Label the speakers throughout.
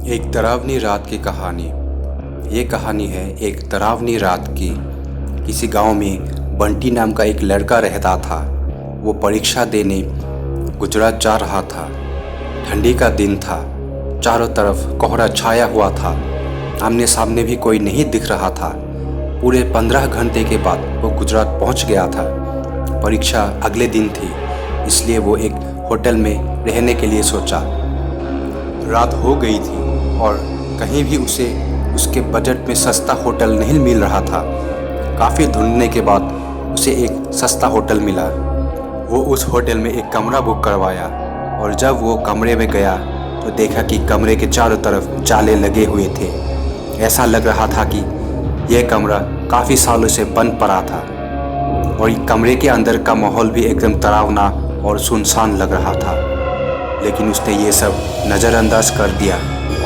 Speaker 1: एक डरावनी रात की कहानी। ये कहानी है एक डरावनी रात की। किसी गांव में बंटी नाम का एक लड़का रहता था। वो परीक्षा देने गुजरात जा रहा था। ठंडी का दिन था। चारों तरफ कोहरा छाया हुआ था। आमने सामने भी कोई नहीं दिख रहा था। पूरे 15 घंटे के बाद वो गुजरात पहुंच गया था। परीक्षा अगले दिन थी, इसलिए वो एक होटल में रहने के लिए सोचा। रात हो गई थी और कहीं भी उसे उसके बजट में सस्ता होटल नहीं मिल रहा था। काफ़ी ढूंढने के बाद उसे एक सस्ता होटल मिला। वो उस होटल में एक कमरा बुक करवाया और जब वो कमरे में गया तो देखा कि कमरे के चारों तरफ जाले लगे हुए थे। ऐसा लग रहा था कि यह कमरा काफ़ी सालों से बंद पड़ा था और कमरे के अंदर का माहौल भी एकदम डरावना और सुनसान लग रहा था। लेकिन उसने ये सब नज़रअंदाज कर दिया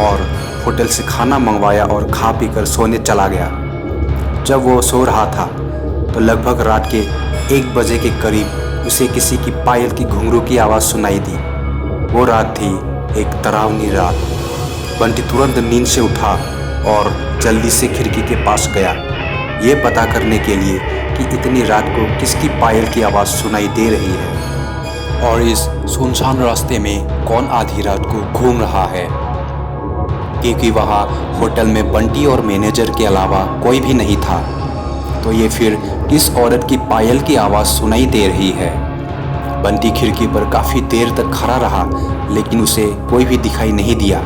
Speaker 1: और होटल से खाना मंगवाया और खा पी कर सोने चला गया। जब वो सो रहा था तो लगभग रात के 1 बजे के करीब उसे किसी की पायल की घुंघरू की आवाज़ सुनाई दी। वो रात थी एक डरावनी रात। बंटी तुरंत नींद से उठा और जल्दी से खिड़की के पास गया, ये पता करने के लिए कि इतनी रात को किसकी पायल की आवाज़ सुनाई दे रही है और इस सुनसान रास्ते में कौन आधी रात को घूम रहा है। क्योंकि वहाँ होटल में बंटी और मैनेजर के अलावा कोई भी नहीं था, तो ये फिर किस औरत की पायल की आवाज़ सुनाई दे रही है। बंटी खिड़की पर काफ़ी देर तक खड़ा रहा, लेकिन उसे कोई भी दिखाई नहीं दिया।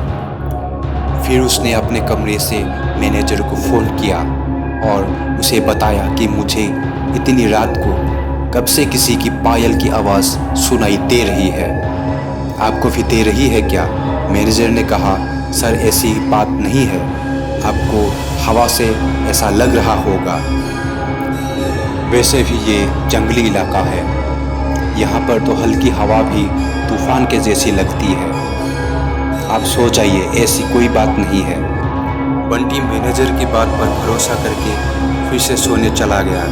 Speaker 1: फिर उसने अपने कमरे से मैनेजर को फ़ोन किया और उसे बताया कि मुझे इतनी रात को कब से किसी की पायल की आवाज़ सुनाई दे रही है। आपको भी दे रही है क्या? मैनेजर ने कहा, सर ऐसी बात नहीं है, आपको हवा से ऐसा लग रहा होगा। वैसे भी ये जंगली इलाका है, यहाँ पर तो हल्की हवा भी तूफान के जैसी लगती है। आप सो जाइए, ऐसी कोई बात नहीं है। बंटी मैनेजर की बात पर भरोसा करके फिर से सोने चला गया।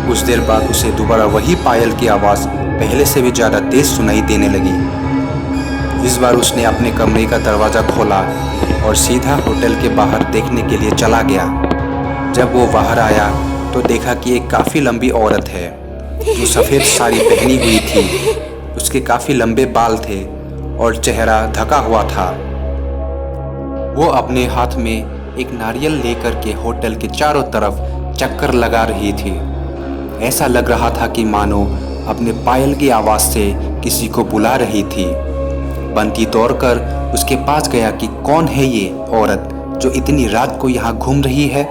Speaker 1: कुछ देर बाद उसे दोबारा वही पायल की आवाज़ पहले से भी ज़्यादा तेज़ सुनाई देने लगी। इस बार उसने अपने कमरे का दरवाज़ा खोला और सीधा होटल के बाहर देखने के लिए चला गया। जब वो बाहर आया तो देखा कि एक काफ़ी लंबी औरत है जो सफ़ेद साड़ी पहनी हुई थी। उसके काफ़ी लंबे बाल थे और चेहरा ढका हुआ था। वो अपने हाथ में एक नारियल लेकर के होटल के चारों तरफ चक्कर लगा रही थी। ऐसा लग रहा था कि मानो अपने पायल की आवाज़ से किसी को बुला रही थी। बंटी दौड़कर उसके पास गया कि कौन है ये औरत जो इतनी रात को यहाँ घूम रही है।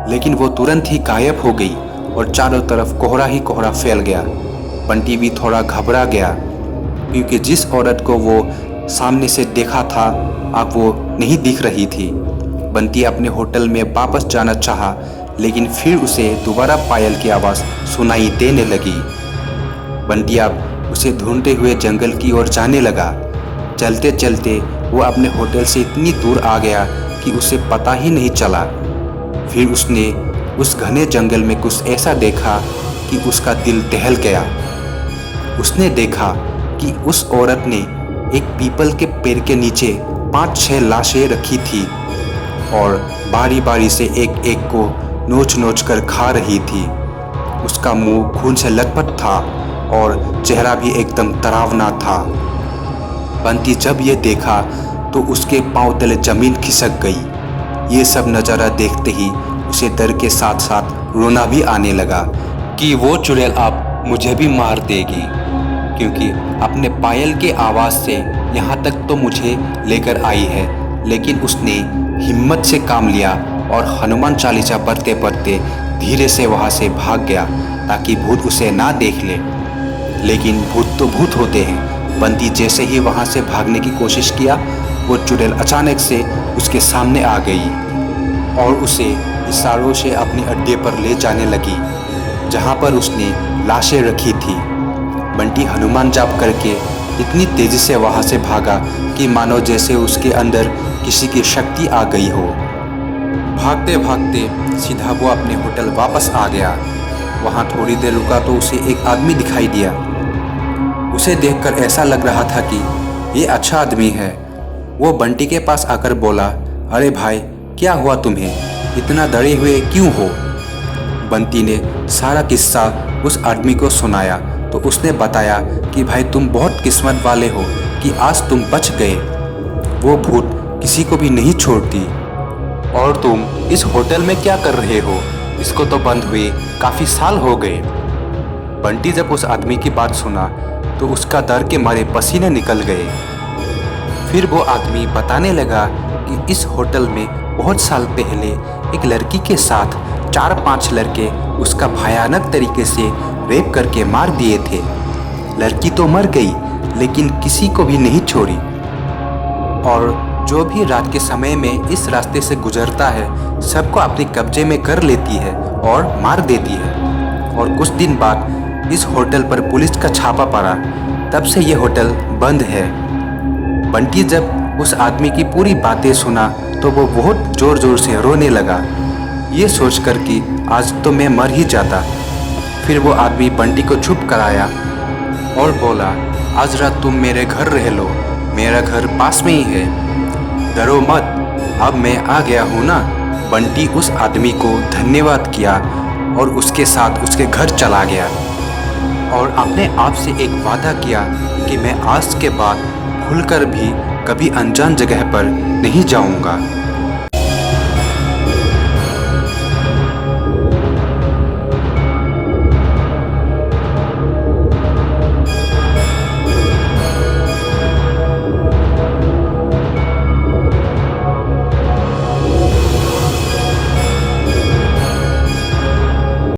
Speaker 1: लेकिन वो तुरंत ही गायब हो गई और चारों तरफ कोहरा ही कोहरा फैल गया। बंटी भी थोड़ा घबरा गया क्योंकि जिस औरत को वो सामने से देखा था अब वो नहीं दिख रही थी। बंटी अपने होटल में वापस जाना चाहा, लेकिन फिर उसे दोबारा पायल की आवाज़ सुनाई देने लगी। बंटी अब उसे ढूंढते हुए जंगल की ओर जाने लगा। चलते चलते वो अपने होटल से इतनी दूर आ गया कि उसे पता ही नहीं चला। फिर उसने उस घने जंगल में कुछ ऐसा देखा कि उसका दिल दहल गया। उसने देखा कि उस औरत ने एक पीपल के पेड़ के नीचे 5-6 लाशें रखी थी और बारी बारी से एक एक को नोच नोच कर खा रही थी। उसका मुंह खून से लथपथ था और चेहरा भी एकदम डरावना था। बंटी जब ये देखा तो उसके पांव तले जमीन खिसक गई। ये सब नज़ारा देखते ही उसे डर के साथ साथ रोना भी आने लगा कि वो चुड़ैल अब मुझे भी मार देगी, क्योंकि अपने पायल के आवाज़ से यहाँ तक तो मुझे लेकर आई है। लेकिन उसने हिम्मत से काम लिया और हनुमान चालीसा पढ़ते पढ़ते धीरे से वहाँ से भाग गया ताकि भूत उसे ना देख ले। लेकिन भूत तो भूत होते हैं। बंटी जैसे ही वहाँ से भागने की कोशिश किया, वो चुड़ैल अचानक से उसके सामने आ गई और उसे इशारों से अपने अड्डे पर ले जाने लगी जहाँ पर उसने लाशें रखी थी। बंटी हनुमान जाप करके इतनी तेज़ी से वहाँ से भागा कि मानो जैसे उसके अंदर किसी की शक्ति आ गई हो। भागते भागते सीधा वो अपने होटल वापस आ गया। वहाँ थोड़ी देर रुका तो उसे एक आदमी दिखाई दिया। उसे देखकर ऐसा लग रहा था कि ये अच्छा आदमी है। वो बंटी के पास आकर बोला, अरे भाई क्या हुआ तुम्हें, इतना डरे हुए क्यों हो। बंटी ने सारा किस्सा उस आदमी को सुनाया तो उसने बताया कि भाई तुम बहुत किस्मत वाले हो कि आज तुम बच गए। वो भूत किसी को भी नहीं छोड़ती। और तुम इस होटल में क्या कर रहे हो, इसको तो बंद हुए काफ़ी साल हो गए। बंटी जब उस आदमी की बात सुना तो उसका डर के मारे पसीने निकल गए। फिर वो आदमी बताने लगा कि इस होटल में बहुत साल पहले एक लड़की के साथ 4-5 लड़के उसका भयानक तरीके से रेप करके मार दिए थे। लड़की तो मर गई लेकिन किसी को भी नहीं छोड़ी, और जो भी रात के समय में इस रास्ते से गुजरता है सबको अपने कब्जे में कर लेती है और मार देती है। और कुछ दिन बाद इस होटल पर पुलिस का छापा पड़ा, तब से ये होटल बंद है। बंटी जब उस आदमी की पूरी बातें सुना तो वो बहुत ज़ोर ज़ोर से रोने लगा, ये सोचकर कि आज तो मैं मर ही जाता। फिर वो आदमी बंटी को चुप कराया और बोला, आज रात तुम मेरे घर रह लो, मेरा घर पास में ही है, डरो मत, अब मैं आ गया हूँ ना। बंटी उस आदमी को धन्यवाद किया और उसके साथ उसके घर चला गया और अपने आप से एक वादा किया कि मैं आज के बाद भूलकर भी कभी अनजान जगह पर नहीं जाऊँगा।